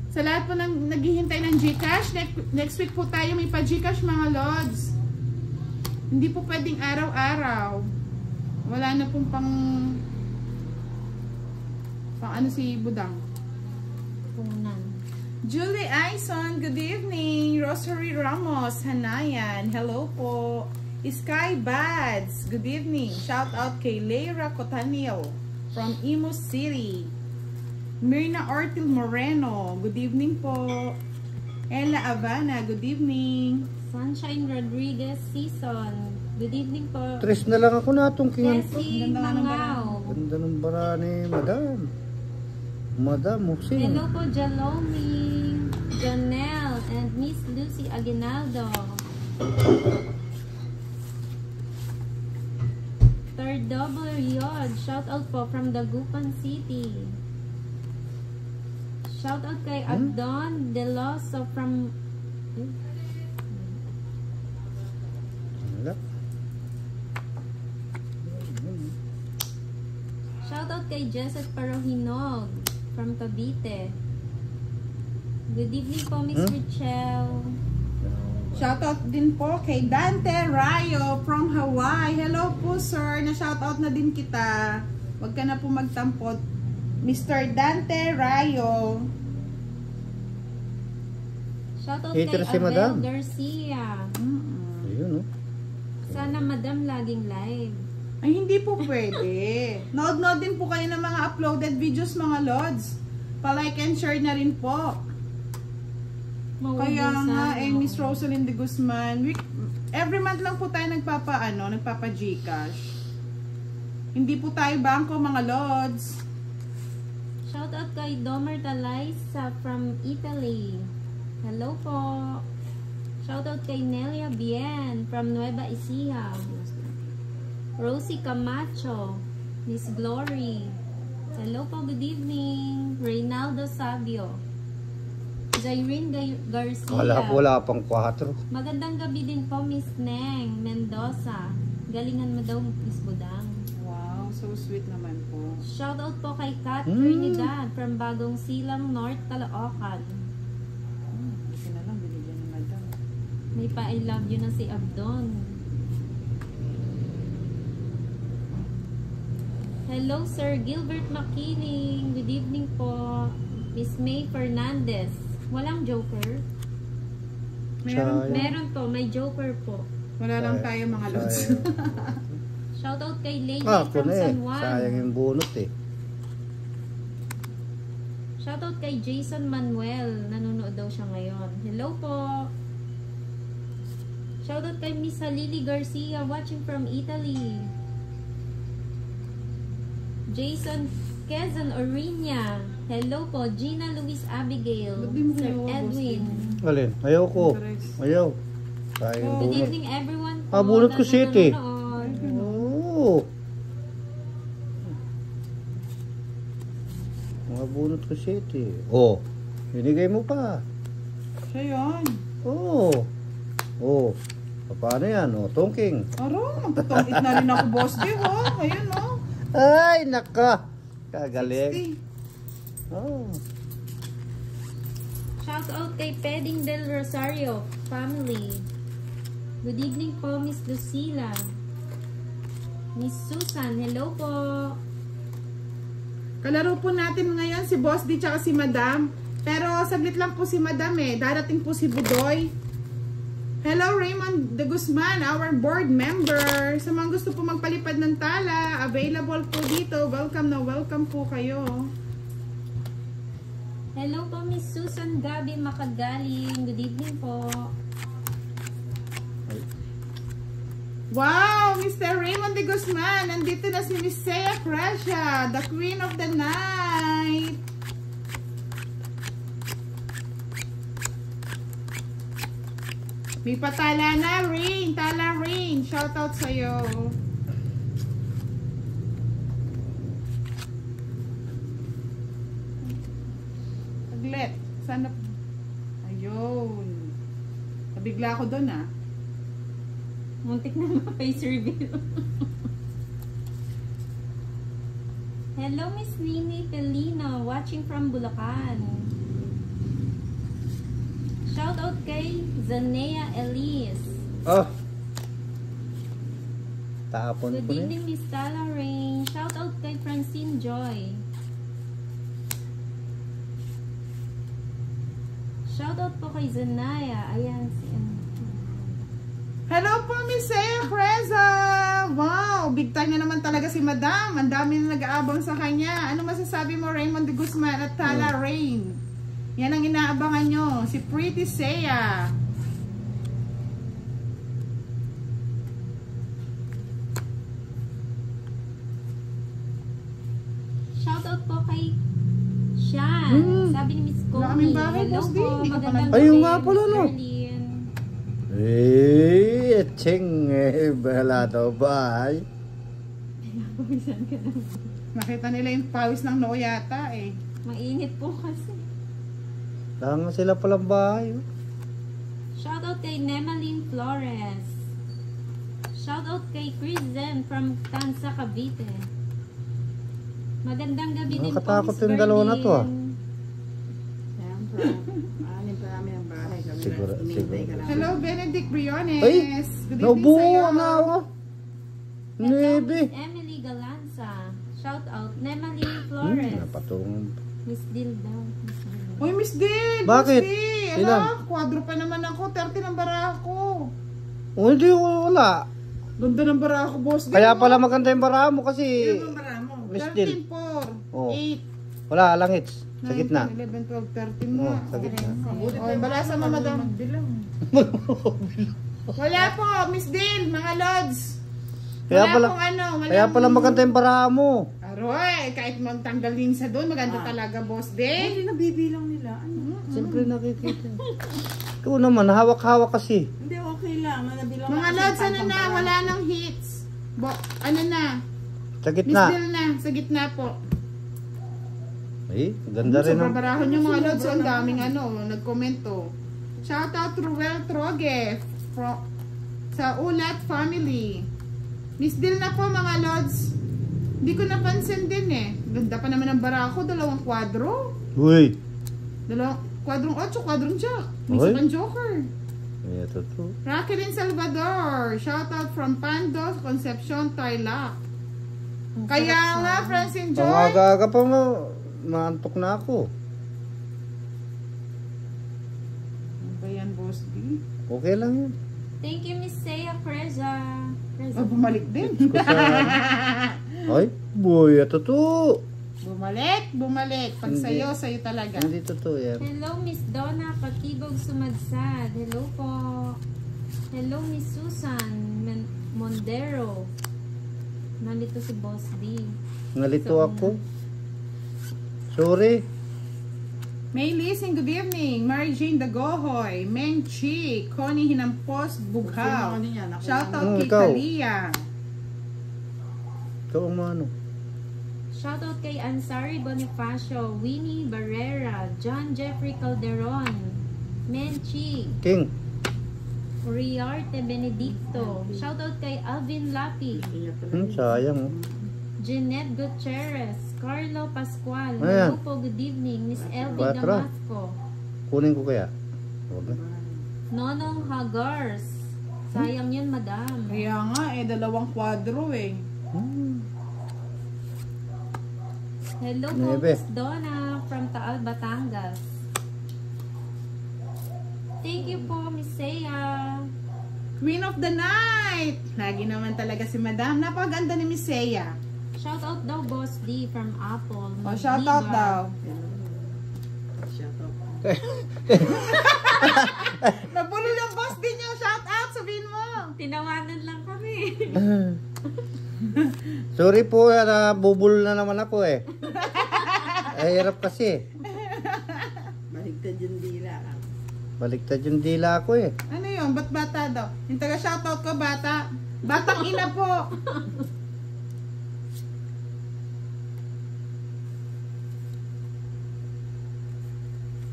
Sa lahat po ng naghihintay ng GCash, next week po tayo may pa-GCash mga lods. Hindi po pwedeng araw-araw. Wala na pong pang ano si Budang. Punan. Julie Aison, good evening. Rosary Ramos, Hanayan, hello po. Sky Bads, good evening. Shout out kay Leira Cotanil from Imus City. Mirna Ortil Moreno, good evening po. Ella Avana, good evening. Sunshine Rodriguez Season, good evening po. Tres na lang ako natungkingan. Jessie Mangaw. Ganda ng bara ni Madam. Madam Muxing. Hello po Jalomi, Janelle, and Miss Lucy Aguinaldo. Third double yod. Shout out po from Dagupan City. Shout out kay Abdon Deloso from Shout out kay Jesset Parohinog from Cavite. Good evening po, Miss Richelle. Shoutout din po kay Dante Rayo from Hawaii. Hello po sir, na-shoutout na din kita. Huwag ka na po magtampot. Mr. Dante Rayo. Shoutout kay si Abel Madam Garcia. Ayun, no? Sana Madam laging live. Ay, hindi po pwede. Nood-nood din po kayo ng mga uploaded videos mga lods. Pa-like and share na rin po. Kaya nga, Miss Rosalind de Guzman, every month lang po tayo nagpapa-Gcash. Hindi po tayo bangko, mga lods. Shout out kay Domer Talaisa from Italy. Hello po. Shout out kay Nelia Bien from Nueva Ecija. Rosie Camacho, Miss Glory. Hello po, good evening. Reynaldo Savio. Jairine Garcia. Wala pang 4. Magandang gabi din po, Miss Neng Mendoza. Galingan mo daw, Miss Budang. Wow, so sweet naman po. Shout out po kay Kat Trinidad from Bagong Silang, North Caloocan. Hindi na lang, binigyan ni Madam. May pa I love you na si Abdon. Hello, Sir Gilbert Makiling. Good evening po. Miss May Fernandez. Walang joker? Meron po. May joker po. Wala lang tayo mga lods. Shoutout kay Lady from San Juan. Sayang yung bunot eh. Shoutout kay Jason Manuel. Nanonood daw siya ngayon. Hello po. Shoutout kay Miss Halili Garcia watching from Italy. Jason Quezon Oriña. Hello po. Gina Luis Abigail. Sir Edwin. Alin? Ayaw ko. Ayaw. Sayang yung Good bunot. evening everyone po. Bunot ko city. Oo. Mga bunot ko city. Oh. Binigay mo pa. Siya yun. Oh. Paano yan? Oh, tongking. Aro, magtutongit na rin ako, boss J, oh. Ayun, oh. Ay, naka. Kagaling. 60. Oh. Shout out kay Peding Del Rosario family. Good evening po, Miss Lucila. Miss Susan, hello po. Kalaro po natin ngayon si Boss D tsaka si Madam. Pero saglit lang po si Madam eh. Darating po si Budoy. Hello Raymond de Guzman, our board member. Sa mga gusto po magpalipad ng tala, available po dito. Welcome na welcome po kayo. Hello po, Miss Susan Gabi Makagaling. Good evening po. Wow, Mr. Raymond de Guzman. Nandito na si Miss Sea Crasha, the queen of the night. May patala na, Rain. Tala, Rain. Shoutout sa'yo. Saglit. Sana... Ayun. Nabigla ako doon, ah. Muntik na ma-face reveal. Hello, Miss Nini Pelino, watching from Bulacan. Shout out kay Zanea Elise. Oh. Tapon Good ko na. evening, Miss Tala Rain. Shout out kay Francine Joy. Shout out po kay Zanaya. Ayan si Hello po, Miss Sea Creza! Wow, big time na naman talaga si Madam. Ang dami na nag-aabang sa kanya. Ano masasabi mo, Raymond de Guzman at Tala Rain? Yan ang inaabangan nyo, si Pretty Sea. shout out po kay Sean. Sabi ni Miss Wala Connie. kaming bahay, Hello boss, po, di. Hindi ka pa magandang Ayun gabi, nga pala, Miss no? Erlyn. Cheng, bahala daw ba? Nakita nila yung pawis ng noo yata eh. Mainit po kasi. Lang sila palang bahay. Oh. Shout out kay Nemaline Flores. Shout out kay Chris Zen from Tansa, Cavite. Magandang gabi din po, Nakakatakot Miss yung dalawa na to, ah. Berlin. Siyempre, anin pa namin ang bahay. Kami Siguro, na, siguro. ka namin. Hello, Benedict Briones. Ay, Good evening naubuo sa'yo. na ako. Hello, Nebe. Miss Emily Galanza. Shout out. Nemaline Flores. Napatungan. Miss Dil daw. Miss Dil. Uy, Miss Dil! Bakit? Miss Dil! Ilan? Ala, kwadro pa naman ako. 30 ng bara ako. O, hindi wala. Ganda ng bara ako, boss. Dil, Kaya no? pala maganda yung bara mo kasi Ano ang bara mo? Miss Dil. 13, 4, Oh. 8, Wala, langits. Sa 9, gitna. 11, 12, 13 mo. Oh, sa gitna. Oh, balasa mo, madam. Magbilang. Wala po, Miss Dil, mga lods. Kaya Wala pala, pong ano. Wala kaya pala maganda yung bara mo. Aroy, kahit magtanggal din sa doon, maganda talaga, boss Dil. Hindi nabibilang nila. Ano? Siyempre nakikita. Ikaw naman, hawak-hawak kasi. Hindi, okay lang. Nabilang Mga lods, ano na, wala nang hits. Ano na, Sa Miss gitna. Dil na, sa gitna po. Ay, ganda rin. Sobrang Oh. barahon yung mga lods, ang daming nagkomento. Shoutout to Ruel Troge sa Ulat Family. Miss Dil na po mga lods. Hindi ko napansin din eh. Ganda pa naman ang bara ko, 2 kwadro. Uy. 2 kwadrong 8, kwadrong jack. May Oy. isa pang joker. Ay, ito to. Raquelin Salvador. Shoutout from Pandos, Concepcion, Tarlac. Kaya nga, Francine Ang Joy. aga-aga pa mo, maantok na ako. Ano ba yan, Boss D? Okay lang yun. Thank you, Miss Sea Creza. Oh, bumalik din. Ay, boy, ito to. Bumalik. Pag Hindi. sayo talaga. Hindi totoo yan. Hello, Miss Donna Patibog Sumadsad. Hello po. Hello, Miss Susan Mondero. Nandito si Boss D. Nalito ako. Sorry. May Lising, good evening. Mary Jane Dagohoy, Meng Chi, Connie Hinampos, Bughaw. Sino ano yan? Ako Shoutout ano? kay Ikaw. Kalia. Ikaw ang ano. Shoutout kay Ansari Bonifacio, Winnie Barrera, John Jeffrey Calderon, Menchi, King. Riarte Benedicto. Shoutout kay Alvin Lapi, Sayang oh. Jeanette Gutierrez, Carlo Pascual. Ayan. Hello po, good evening. Miss Elvie 4. Damasco, Kunin ko kaya. Huwag na. Nonong Hagars. Sayang yun, madam. Kaya nga 2 kwadro eh. Hello po, Nebe. Miss Donna from Taal, Batangas. Thank you po, Miss Sea. Queen of the Night. Lagi naman talaga si Madam. Napakaganda ni Miss Sea. Shoutout daw, Boss D from Apple. O, shoutout Diva. daw. Shoutout. Nabulol ang boss din niyo. Shoutout, sabihin mo. Tinawanan lang kami. Sorry po, nabubul na naman ako eh. Ay, hirap kasi. Baligtad yung dila. Baliktad yung dila ko eh. Ano yun? Ba't bata daw? Yung taga-shoutout ko, bata. Batang ina po.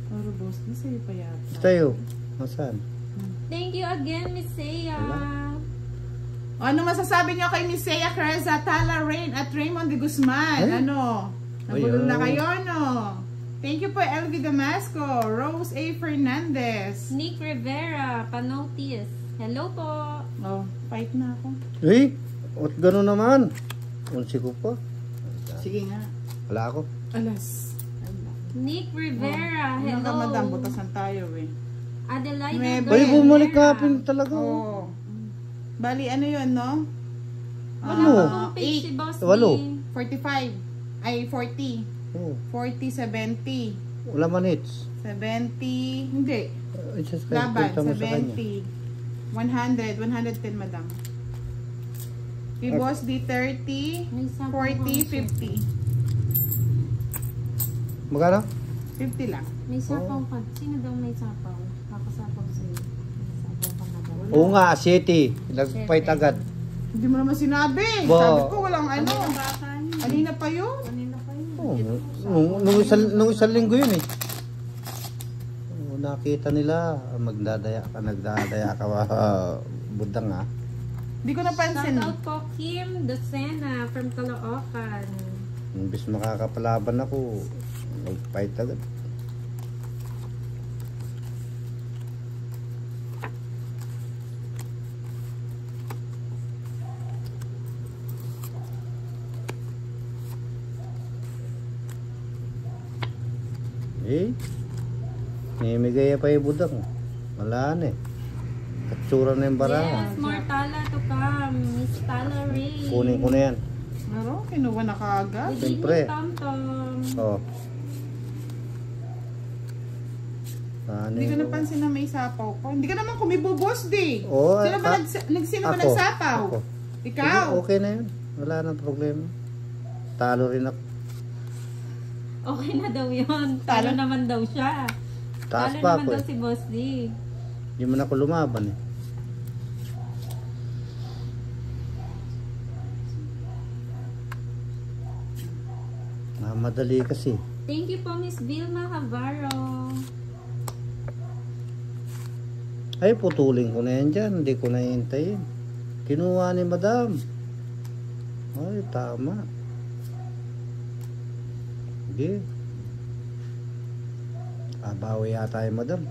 Pero boss, di sa'yo pa yata. Tayo. Nasaan? Thank you again, Miss Sea. O, ano masasabi niyo kay Miss Sea Creza, Tala Rain at Raymond de Guzman? Ay. Ano? Nabulol na Ayun. kayo, no? Thank you po, LV Damasco. Rose A. Fernandez. Nick Rivera, Panotis. Hello po. Oh, fight na ako. Eh, at gano'n naman. Unsi ko pa. Sige nga. Wala ako. Alas. Nick Rivera, Ano ka, hello. madam? Butasan tayo eh. Adelaida Nueve. Ay, Rivera. bumalik kapin talaga. Oo. Bali, ano yun, no? Wala Ano? pa pong page si Boss Walo. D. 45. Ay, 40. Oh, 40, 70. wala man hits. 70. Hindi. Just Laban, kwenta mo sa kanya. 70. 100. 110, madam. Kay Boss D, 30. May sapaw 40, ako. 50. Magkano? 50 lang. May sapaw pa. Sino daw may sapaw? Kakasapaw sa'yo. May sapaw pa na daw. Oo nga, City. Nag-fight agad. Hindi mo naman sinabi. Ba- Sabi ko, walang ano. Baka niya. Kanina pa yun. Kanina pa yun. Oh, nung isang linggo yun eh. Oh, nakita nila, nagdadaya ka budang ha. Hindi ko napansin. Shout out po Kim Docena from Caloocan. Imbis makakapalaban ako, nag-fight agad. Eh, nimigay pa yung budang. Wala na eh. Katsura na yung barang. Yes, more tala to come. Miss Tala Ray. Kunin ko na yan. Pero, kinuha na kaagad. Good Siyempre. evening, Tom Tom. Oh. Ano Hindi ko yun? napansin na may sapaw ko. Hindi ka naman kumibubos, di. Oo, Sino ba, ah, sino ba ako. nagsapaw? Ako. Ikaw. Sige, okay na yun. Wala nang problema. Talo rin ako. Okay na daw yun. Talo Talo? naman daw siya. Taas Talo pa naman ako daw eh. si Boss D. Hindi mo na ako lumaban eh. Madali kasi. Thank you po, Miss Vilma Havaro. Ay, putulin ko na yan dyan. Hindi ko na hintayin. Kinuha ni madam. Ay, tama. Hindi. Abawi yata yung madam.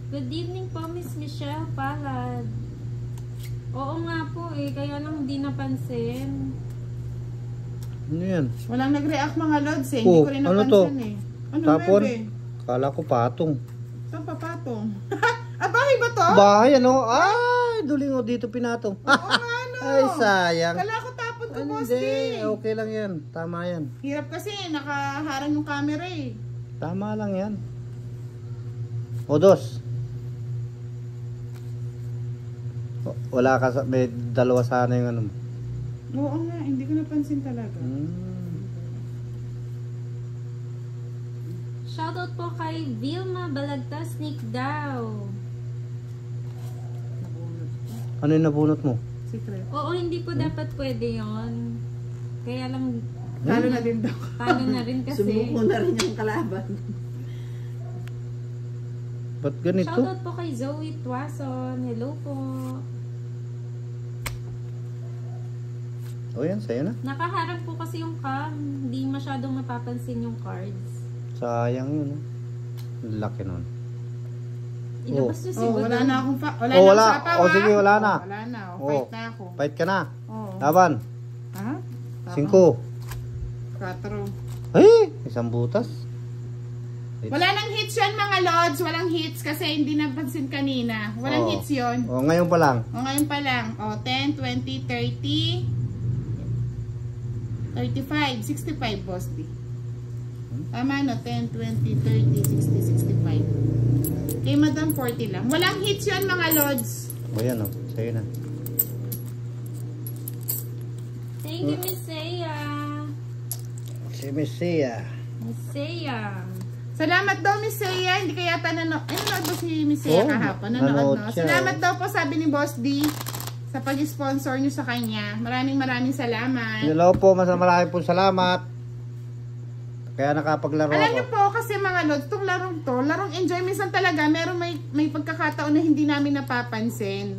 Good evening po, Miss Michelle Palad. Oo nga po eh, kaya lang hindi napansin. Ano yan? Walang nag-react mga lods eh. Hindi Oh, ko rin ano napansin to? eh. Ano, Tapon? bebe? Kala ko patong. Saan papatong? Ah, bahay ba to? Bahay ano? Ay, dulingo dito pinatong. Oo nga, ano? Ay, sayang. Kala ko tapon ko, Boss Hindi, D. okay lang yan. Tama yan. Hirap kasi, nakaharang yung camera eh. Tama lang yan. O dos. Wala ka sa, may dalawa sana yung ano mo. Oo nga, hindi ko napansin talaga. Shoutout po kay Vilma Balagtas Nick daw. Ano yung nabunot mo? Secret. Oo, hindi po dapat pwede yon. Kaya lang Talo na din daw. talo na rin kasi. Sumuko na rin yung kalaban. Ba't ganito? Shoutout po kay Zoe Tuason. Hello po. O yan, sa'yo na. Nakaharap po kasi yung cam. Hindi masyadong mapapansin yung cards. Sayang yun. Laki nun. Ilabas nyo si Oh, wala Budong. na akong wala Oh, na wala. akong sapaw, Oh, sige, wala na. Wala na. Oh, Oh. fight na ako. Fight ka na. Oh. Laban. Ha? 5. 4. Ay, isang butas. Wala nang hits yan mga lods. Walang hits kasi hindi napansin kanina. Walang Oh. hits yun. O, ngayon pa lang. O ngayon pa lang. O 10, 20, 30, 35, 65 boss D. Tama no? 10, 20, 30, 60, 65. Kay Madam 40 lang. Walang hits yun mga lods. O yan o, sa'yo na. Thank you, Miss Seiya. Si Messia. Miss Seiya. Salamat daw Miss Seiya. Hindi kaya yata nanood ba si Miss Seiya Oo, kahapon? nanood Nanood no? siya. Salamat daw po sabi ni Boss D sa pag-sponsor nyo sa kanya. Maraming salamat. Hello po, marami po salamat. Kaya nakapaglaro Alam ako. niyo po kasi mga lods, itong larong enjoy. Minsan talaga, meron may pagkakataon na hindi namin napapansin.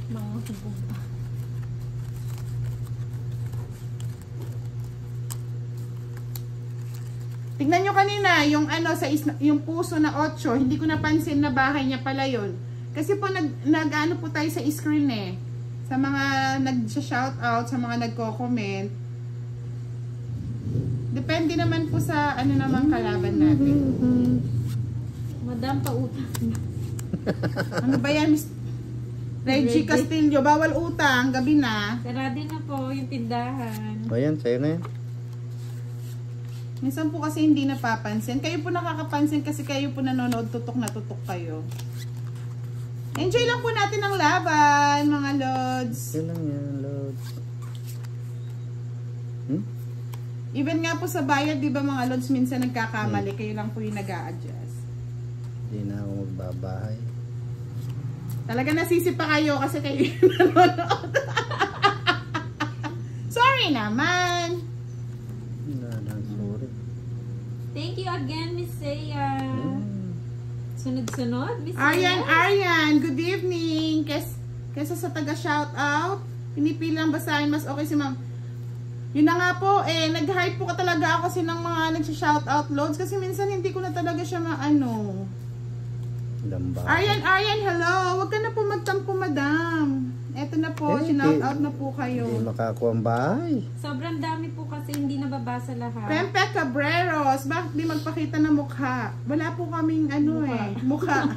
Mga hubog pa. Tignan nyo kanina, yung ano, yung puso na 8, hindi ko napansin na bahay niya pala yun. Kasi po, nag-ano po tayo sa screen eh. Sa mga nag-shoutout, sa mga nagko-comment. Depende naman po sa ano naman kalaban natin. Madam, pautang. Ano ba yan, Miss Reggie Castillo? Bawal utang, gabi na. Sarado na po yung tindahan. Ayan, sa'yo na yan. Minsan po kasi hindi napapansin. Kayo po nakakapansin kasi kayo po nanonood, tutok na tutok kayo. Enjoy lang po natin ang laban, mga lods. Yan lang yan, Lods. Even nga po sa bayad, di ba mga lods, minsan nagkakamali. Kayo lang po yung nag-a-adjust. Hindi na ako magbabahay. Talaga nasisi pa kayo kasi kayo yung nanonood. Sorry naman. Sorry. Thank you again, Miss Saya. Sunod-sunod, Miss Aryan, Saya. Aryan, good evening. Kesa sa taga-shoutout, pinipilang basahin, mas okay si ma'am. Yun na nga po, nag-hype po ka talaga ako kasi ng mga nag-shoutout loads kasi minsan hindi ko na talaga siya maano. Lamba. Aryan, hello. Huwag ka na po magtampo, madam. Eto na po, shoutout na po kayo. Hindi makakuha ang bahay. Sobrang dami po kasi hindi nababasa lahat. Pempe Cabreros, bakit di magpakita ng mukha? Wala po kaming mukha.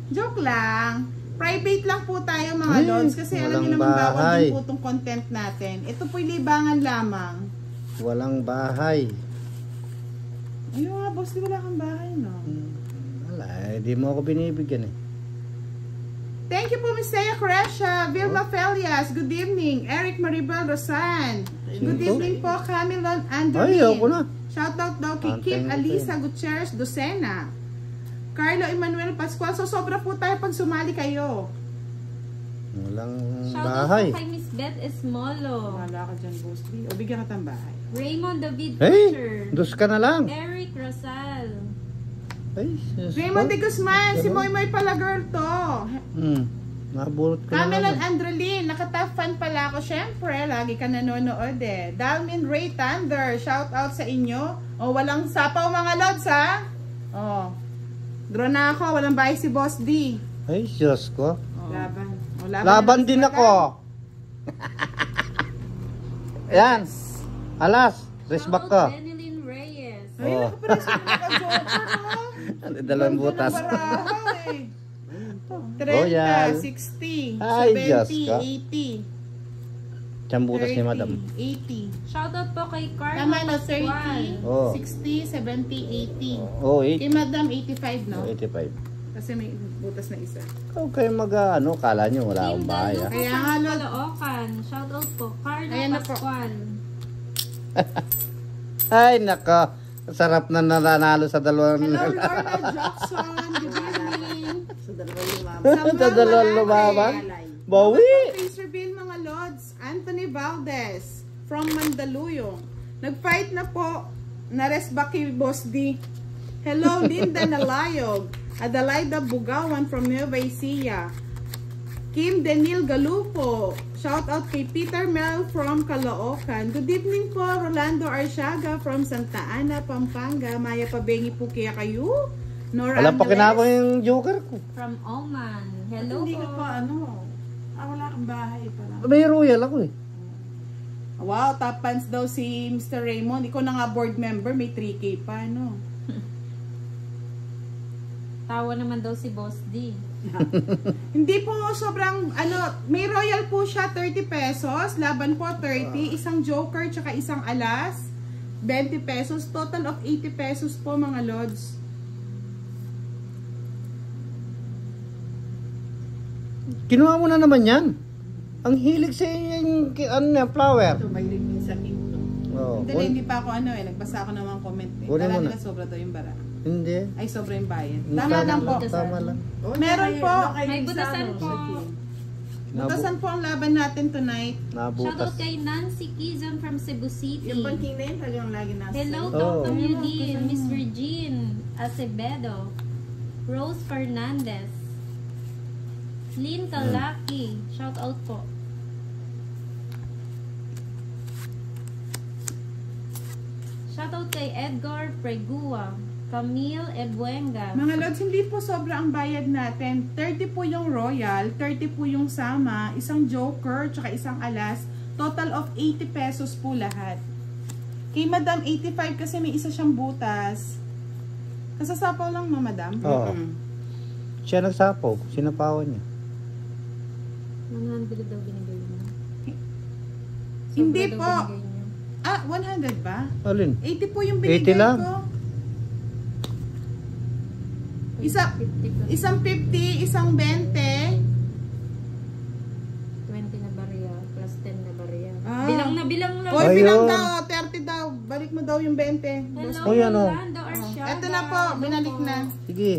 Joke lang. Private lang po tayo mga lods kasi alam niyo naman bawal din po itong content natin. Ito po'y libangan lamang. Walang bahay. Ayun nga boss, di wala kang bahay no? Wala, di mo ako binibigyan eh. Thank you po Miss Saya Crescia, Vilma Felias, good evening. Eric Maribel Rosan, good evening po. Camilon Andalin. Ay, ako na. Shoutout daw kay Kim Alisa Gutierrez Docena. Carlo Emmanuel Pascual. So sobra po tayo pag sumali kayo. Walang Shoutout bahay. po kay Miss Beth Esmolo. Wala ka dyan, boss. O bigyan ka ng bahay. Raymond David Hey, Fisher. dos ka na lang. Eric Rosal. Ay, Raymond de Guzman, si Moy Moy pala girl to. Nabulot ko na Camelon lang. Andrelin, nakatap fan pala ako. Syempre, lagi ka nanonood eh. Dalmin Ray Thunder, shout out sa inyo. O, walang sapaw mga lods ha. O, draw na ako, walang bahay si Boss D. Ay, Diyos ko. Laban. O, Laban din ako. Yan. Alas, race back ka. Shoutout Benilyn Reyes. Ay, Oh. nakapares ko naka-joker mo. Dalawang butas. eh. 30, Royal. 60, Ay, Diyos 70, ka. 80. Siyang butas ni madam. 80. Shoutout po kay Carlo Tama na, Pascual. 30, Oh. 60, 70, 80. Oh, Kay Madam, 85, no? 85. Kasi may butas na isa. Ikaw kayo ano, kala nyo wala akong Team bahay Dalupo ah. Kaya from nga, Lord. Caloocan. Shoutout po. Carlo Ayan na po. Pascual. Ay, naka. Sarap na nanalo sa dalawang. Hello, Lorna Jackson. Good evening. Sa dalawang lumabas. Sa dalawang lumaban. Alay. Bawi. Face reveal mga Lods. Anthony Valdez from Mandaluyong. Nag-fight na po. Naresba kay Boss D. Hello, Linda Nalayog. Adelaida Bugawan from Nueva Ecija. Kim Denil Galupo. Shout out kay Peter Mel from Caloocan. Good evening po, Rolando Arsiaga from Santa Ana, Pampanga. Maya Pabengi po kaya kayo. Nora Alam pa Angeles kinako yung joker ko. From Oman. Hello Hindi ka po. pa wala kang bahay pala. May royal ako eh. Wow, top fans daw si Mr. Raymond. Ikaw na nga board member, may 3K pa, no? Tawa naman daw si Boss D. Hindi po sobrang, may royal po siya, 30 pesos. Laban po, 30. Isang joker, tsaka isang alas. 20 pesos. Total of 80 pesos po, mga lods. Kinuha mo na naman yan. Ang hilig sa yung flower. Ito, may liming sa kinto. Oh, Hindi pa ako nagbasa ako ng mga comment eh. Kunin Kala mo nila na. sobra daw yung bara. Hindi. Ay, sobra yung bayad. Tama lang po. Tama lang. Meron po. May butasan po. Butasan po ang laban natin tonight. Nabutas. Shoutout kay Nancy Kizon from Cebu City. Yung banking na yun, talagang lagi nasa. Hello, Oh. Dr. Yudin, Miss Regine Acevedo, Rose Fernandez. Lynn Kalaki. Shout out po. Shout out kay Edgar Pregua. Camille Ebuenga. Mga lods, hindi po sobra ang bayad natin. 30 po yung royal, 30 po yung sama, isang joker, tsaka isang alas. Total of 80 pesos po lahat. Kay Madam 85 kasi may isa siyang butas. Kasasapaw lang mo, Madam? Oo. Siya nagsapaw. Sinapawan niya. 100 daw binigay niya. Hindi Sobra daw po. binigay niya. Ah, 100 ba? Alin? 80 po yung binigay 80 lang. ko. Isang 50, isang 20. 20 na barya plus 10 na barya. Ah. Bilang na lang. Hoy, bilang Ayun. daw, 30 daw. Balik mo daw yung 20. Hello, Uy, ano? Rolando Arciaga. Ito na po, binalik na. Sige.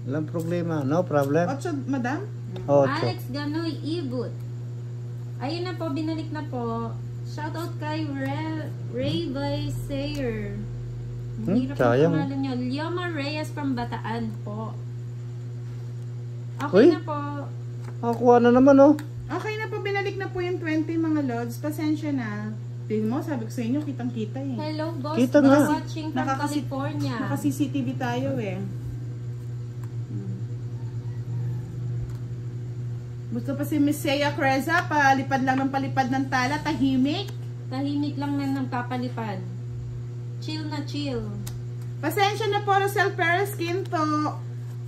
Walang problema. No problem. 8, Madam? 8. Alex Ganoy Ibut. Ayun na po, binalik na po. Shoutout kay Ray Sayer. Hirap ang sayang. pangalan nyo. Lioma Reyes from Bataan po. Uy. Okay na po. Kuha na naman, oh. Okay na po, binalik na po yung 20 mga lods. Pasensya na. Tingnan mo, sabi ko sa inyo, kitang-kita eh. Hello, boss. Kita Boss nga. watching from California. Naka-CCTV tayo eh. Gusto pa si Miss Seiya Creza, palipad lang ng palipad ng tala, tahimik. Tahimik lang na nagpapalipad. Chill na chill. Pasensya na po, Rosel Perez Quinto.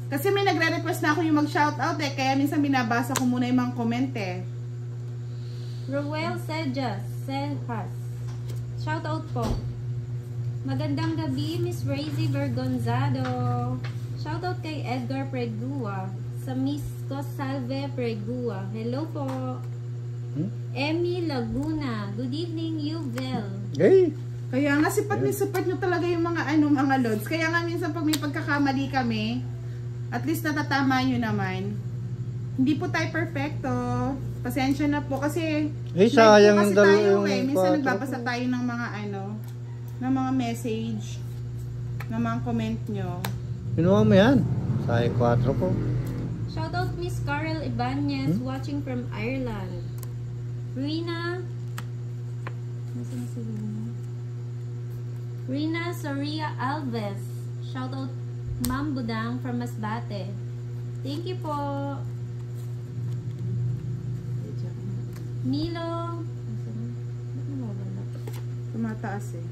Kasi may nagre-request na ako yung mag-shoutout eh, kaya minsan binabasa ko muna yung mga comment eh. Roel Sejas. Shoutout po. Magandang gabi, Miss Razy Bergonzado. Shoutout kay Edgar Pregua. Sa Miss Salve Pregua. Hello po. Emmy Laguna. Good evening, Yuvel. Hey. Kaya nga sipat nyo talaga yung mga mga lods. Kaya nga minsan pag may pagkakamali kami, at least natatama nyo naman. Hindi po tayo perfecto. Pasensya na po kasi Sayang kasi ang dalawa tayo yung minsan 4 nagbabasa po. tayo ng mga ng mga message, ng mga comment nyo. Pinuha mo yan. Sayang 4 po. Shoutout Miss Carol Ibanez watching from Ireland. Rina. Nasaan si Rina? Rina Soria Alves. Shoutout Ma'am Budang from Masbate. Thank you po. Milo. Tumataas eh.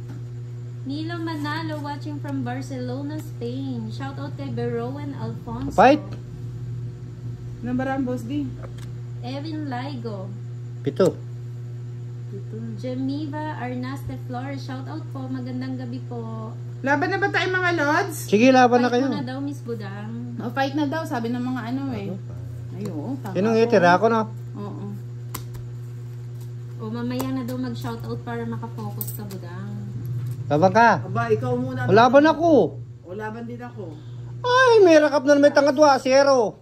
Milo Manalo watching from Barcelona, Spain. Shoutout kay Berowen Alfonso. Fight. Nambaran, Boss D. Evan Ligo. 7. Jemiva Arnaste Flores. Shoutout po. Magandang gabi po. Laban na ba tayo mga lods? Sige, laban na Fight kayo. mo na daw, Miss Budang. O, fight na daw, sabi ng mga eh. Ay, oo, tama. Sinong itira ako, no? Oo. O mamaya na daw mag-shoutout para makafocus ka, Budang. Laban ka. Aba, ikaw muna. Laban ako. O, laban din ako. Ay, may rakap na may tangadwa. 0.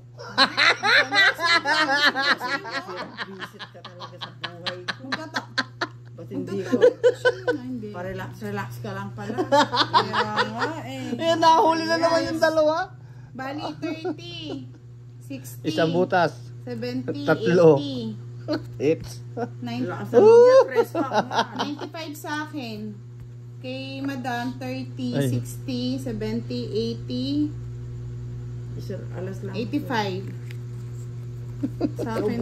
Visit ka talaga sa buhay ko. Magtata. Ba't hindi ko? Hindi. Relax ka lang pala. Kaya nga eh. Ayan, nahuli na naman yung dalawa. Bali, 30. 60. Isang butas. 70. Tatlo. 80. It's. 90. Lakas na niya, press pa ako nga. 95 sa akin. Kay Madam, 30, Ay. 60, 70, 80, Alas lang. 85. Sa akin,